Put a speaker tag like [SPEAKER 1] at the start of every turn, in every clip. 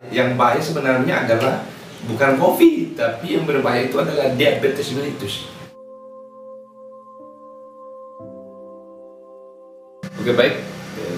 [SPEAKER 1] Yang bahaya sebenarnya adalah bukan COVID, tapi yang berbahaya itu adalah diabetes mellitus. Oke, baik,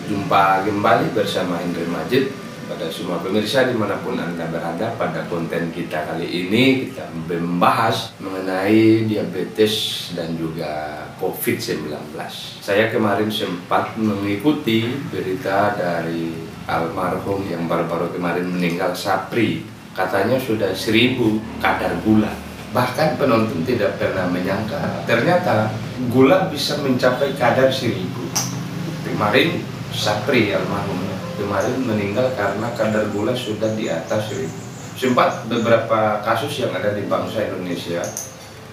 [SPEAKER 1] jumpa kembali bersama Indra Majid. Pada semua pemirsa dimanapun Anda berada, pada konten kita kali ini kita membahas mengenai diabetes dan juga COVID-19. Saya kemarin sempat mengikuti berita dari almarhum yang baru-baru kemarin meninggal, Sapri. Katanya sudah 1000 kadar gula. Bahkan penonton tidak pernah menyangka ternyata gula bisa mencapai kadar 1000. Kemarin Sapri almarhum kemarin meninggal karena kadar gula sudah di atas 1000. Sempat beberapa kasus yang ada di bangsa Indonesia,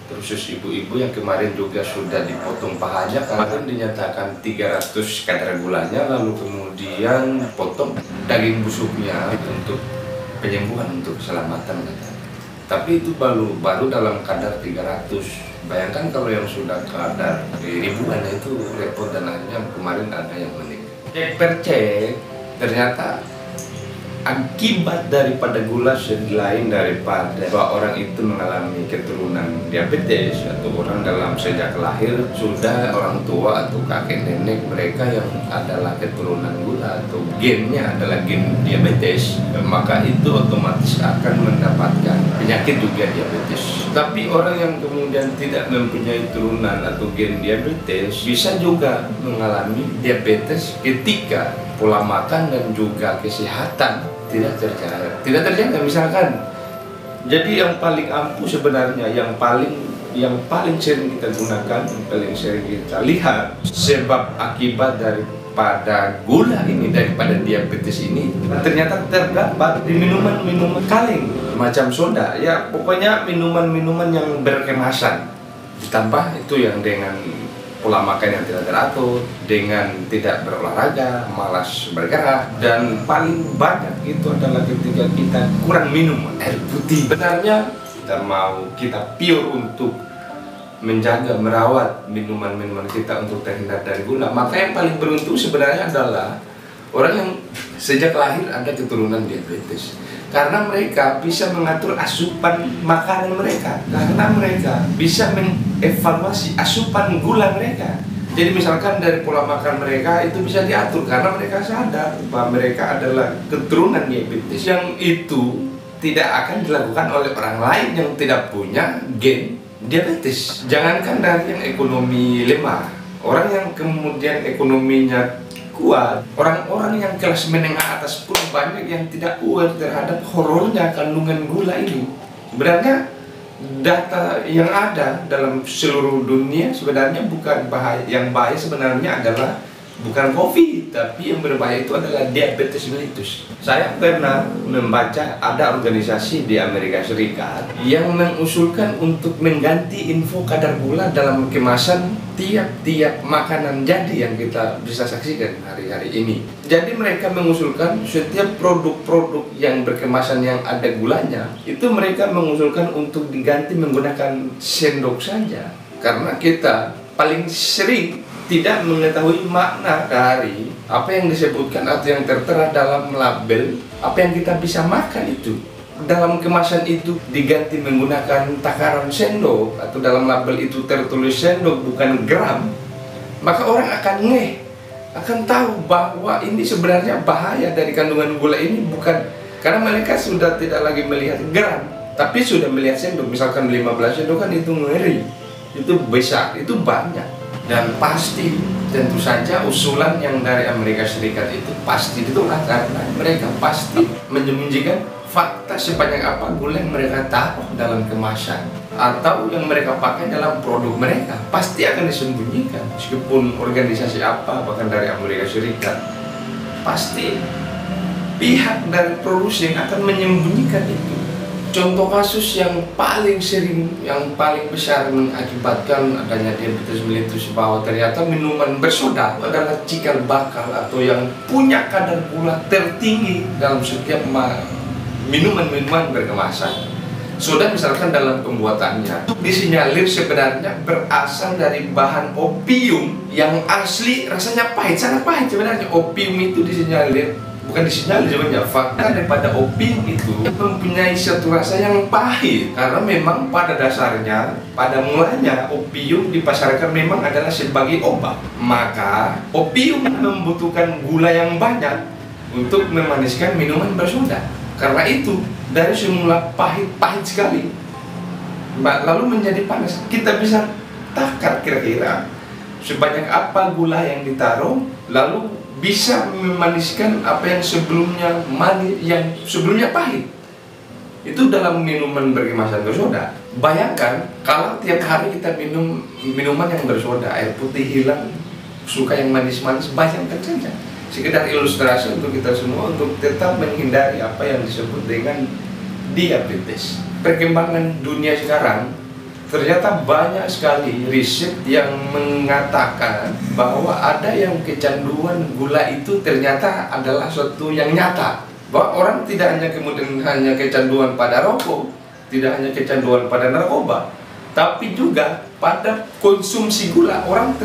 [SPEAKER 1] khusus ibu-ibu yang kemarin juga sudah dipotong pahanya karena dinyatakan 300 kadar gulanya, lalu kemudian potong daging busuknya untuk penyembuhan, untuk keselamatan katanya. Tapi itu baru dalam kadar 300. Bayangkan kalau yang sudah kadar ribuan, itu repot, dan akhirnya kemarin ada yang meninggal. Cek per cek, ternyata akibat daripada gula selain daripada bahwa orang itu mengalami keturunan diabetes atau orang dalam sejak lahir sudah orang tua atau kakek nenek mereka yang adalah keturunan gula atau gennya adalah gen diabetes, maka itu otomatis akan mendapatkan penyakit juga diabetes. Tapi orang yang kemudian tidak mempunyai turunan atau gen diabetes bisa juga mengalami diabetes ketika pola makan dan juga kesehatan tidak terjaga. Misalkan, jadi yang paling ampuh sebenarnya, yang paling sering kita gunakan, yang paling sering kita lihat sebab akibat daripada gula ini, daripada diabetes ini, ternyata terdapat di minuman-minuman kaleng macam soda, ya pokoknya minuman-minuman yang berkemasan. Ditambah itu yang dengan pola makan yang tidak teratur, dengan tidak berolahraga, malas bergerak, dan paling banyak itu adalah ketika kita kurang minum air putih. Sebenarnya kita pure untuk menjaga, merawat minuman-minuman kita untuk terhindar dari gula, maka yang paling beruntung sebenarnya adalah orang yang sejak lahir ada keturunan diabetes. Karena mereka bisa mengatur asupan makanan mereka, karena mereka bisa mengevaluasi asupan gula mereka. Jadi misalkan dari pola makan mereka itu bisa diatur karena mereka sadar bahwa mereka adalah keturunan diabetes, yang itu tidak akan dilakukan oleh orang lain yang tidak punya gen diabetes. Jangankan dari yang ekonomi lemah, orang yang kemudian ekonominya kuat, orang-orang yang kelas menengah atas pun banyak yang tidak aware terhadap horornya kandungan gula ini. Sebenarnya data yang ada dalam seluruh dunia sebenarnya bukan bahaya. Yang bahaya sebenarnya adalah bukan COVID, tapi yang berbahaya itu adalah diabetes mellitus. Saya pernah membaca ada organisasi di Amerika Serikat yang mengusulkan untuk mengganti info kadar gula dalam kemasan tiap-tiap makanan jadi yang kita bisa saksikan hari-hari ini. Jadi mereka mengusulkan setiap produk-produk yang berkemasan yang ada gulanya, itu mereka mengusulkan untuk diganti menggunakan sendok saja. Karena kita paling sering tidak mengetahui makna dari apa yang disebutkan atau yang tertera dalam label apa yang kita bisa makan itu. Dalam kemasan itu diganti menggunakan takaran sendok atau dalam label itu tertulis sendok bukan gram, maka orang akan tahu bahwa ini sebenarnya bahaya dari kandungan gula ini, bukan karena mereka sudah tidak lagi melihat gram tapi sudah melihat sendok. Misalkan 15 sendok kan itu ngeri, itu besar, itu banyak. Dan pasti tentu saja usulan yang dari Amerika Serikat itu pasti ditolak karena mereka pasti menyembunyikan fakta sebanyak apa gula yang mereka taruh dalam kemasan atau yang mereka pakai dalam produk mereka, pasti akan disembunyikan. Meskipun organisasi apa, bahkan dari Amerika Serikat, pasti pihak dari produsen akan menyembunyikan itu. Contoh kasus yang paling sering, yang paling besar mengakibatkan adanya diabetes mellitus, bahwa ternyata minuman bersoda adalah cikal bakal atau yang punya kadar gula tertinggi dalam setiap minuman-minuman berkemasan. Soda misalkan dalam pembuatannya disinyalir sebenarnya berasal dari bahan opium yang asli rasanya pahit, sangat pahit sebenarnya. Opium itu disinyalir bukan disinyalir sebenarnya, fakta daripada opium itu mempunyai satu rasa yang pahit. Karena memang pada dasarnya, pada mulanya opium dipasarkan memang adalah sebagai obat. Maka opium membutuhkan gula yang banyak untuk memaniskan minuman bersoda. Karena itu dari semula pahit sekali, lalu menjadi panas. Kita bisa takar kira-kira sebanyak apa gula yang ditaruh, lalu bisa memaniskan apa yang sebelumnya manis, yang sebelumnya pahit. Itu dalam minuman berkemasan bersoda. Bayangkan kalau tiap hari kita minum minuman yang bersoda, air putih hilang, suka yang manis-manis, bayangkan saja. Sekedar ilustrasi untuk kita semua untuk tetap menghindari apa yang disebut dengan diabetes. Perkembangan dunia sekarang ternyata banyak sekali riset yang mengatakan bahwa ada yang kecanduan gula itu ternyata adalah suatu yang nyata. Bahwa orang tidak hanya kemudian hanya kecanduan pada rokok, tidak hanya kecanduan pada narkoba, tapi juga pada konsumsi gula. Orang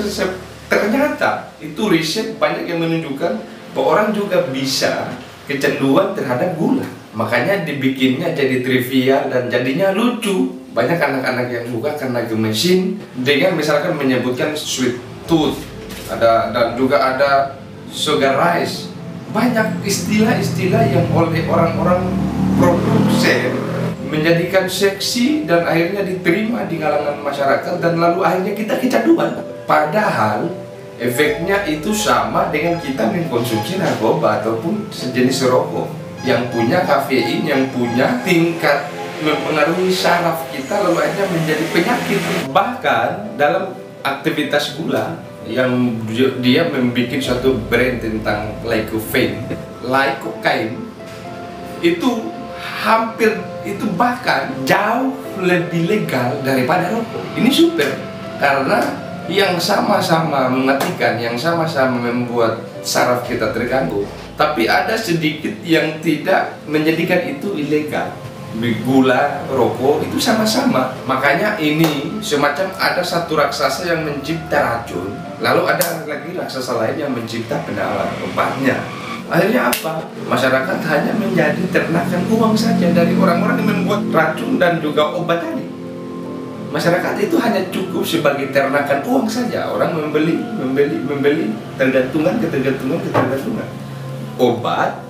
[SPEAKER 1] ternyata itu riset banyak yang menunjukkan bahwa orang juga bisa kecanduan terhadap gula. Makanya dibikinnya jadi trivial dan jadinya lucu. Banyak anak-anak yang suka karena gemesin dengan misalkan menyebutkan sweet tooth, dan juga ada sugar rice. Banyak istilah-istilah yang oleh orang-orang produsen menjadikan seksi dan akhirnya diterima di kalangan masyarakat, dan lalu akhirnya kita kecanduan. Padahal efeknya itu sama dengan kita mengkonsumsi narkoba ataupun sejenis rokok yang punya kafein, yang punya tingkat mempengaruhi saraf kita, lalu akhirnya menjadi penyakit. Bahkan dalam aktivitas gula yang dia membuat suatu brand tentang lycopene, itu hampir, itu bahkan jauh lebih legal daripada rokok. Ini super, karena yang sama-sama mematikan, yang sama-sama membuat saraf kita terganggu, tapi ada sedikit yang tidak menjadikan itu ilegal. Gula, rokok itu sama-sama. Makanya ini semacam ada satu raksasa yang mencipta racun, lalu ada lagi raksasa lain yang mencipta penawar obatnya. Akhirnya apa? Masyarakat hanya menjadi ternakan uang saja dari orang-orang yang membuat racun dan juga obat tadi. Masyarakat itu hanya cukup sebagai ternakan uang saja. Orang membeli, ketergantungan. Obat,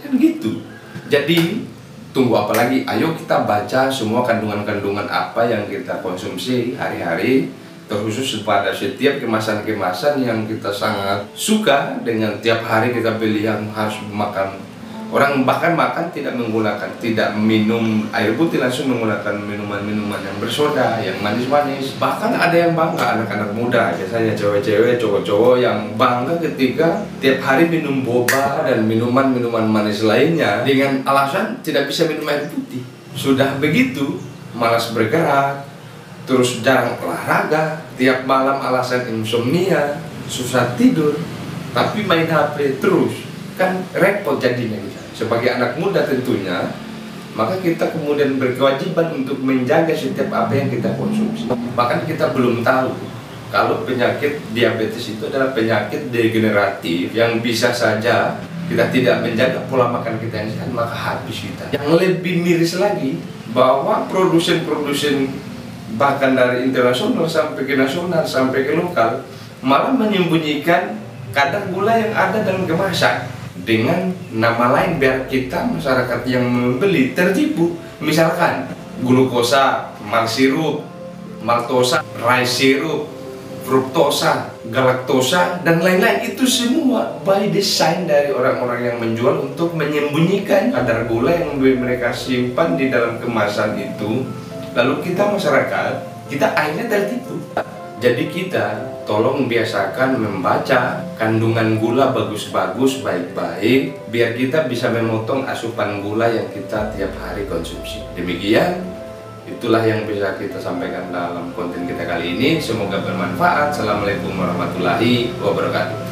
[SPEAKER 1] kan gitu. Jadi tunggu apa lagi? Ayo kita baca semua kandungan-kandungan apa yang kita konsumsi hari-hari, terkhusus pada setiap kemasan-kemasan yang kita sangat suka dengan tiap hari kita beli yang harus makan. Orang bahkan makan tidak minum air putih, langsung menggunakan minuman-minuman yang bersoda, yang manis-manis. Bahkan ada yang bangga, anak-anak muda, biasanya cewek-cewek, cowok-cowok yang bangga ketika tiap hari minum boba dan minuman-minuman manis lainnya dengan alasan tidak bisa minum air putih. Sudah begitu, malas bergerak, terus jarang olahraga, tiap malam alasan insomnia, susah tidur, tapi main HP terus. Kan repot jadinya kita. Sebagai anak muda tentunya, maka kita kemudian berkewajiban untuk menjaga setiap apa yang kita konsumsi. Bahkan kita belum tahu kalau penyakit diabetes itu adalah penyakit degeneratif yang bisa saja kita tidak menjaga pola makan kita yang sehat, maka habis kita. Yang lebih miris lagi, bahwa produsen-produsen bahkan dari internasional sampai ke nasional sampai ke lokal malah menyembunyikan kadar gula yang ada dalam kemasan dengan nama lain biar kita masyarakat yang membeli tertipu. Misalkan glukosa, malsirup, maltosa, rice syrup, fruktosa, galaktosa, dan lain-lain. Itu semua by design dari orang-orang yang menjual untuk menyembunyikan kadar gula yang mereka simpan di dalam kemasan itu. Lalu kita masyarakat, kita akhirnya tertipu. Jadi kita tolong biasakan membaca kandungan gula bagus-bagus, baik-baik, biar kita bisa memotong asupan gula yang kita tiap hari konsumsi. Demikian, itulah yang bisa kita sampaikan dalam konten kita kali ini. Semoga bermanfaat. Assalamualaikum warahmatullahi wabarakatuh.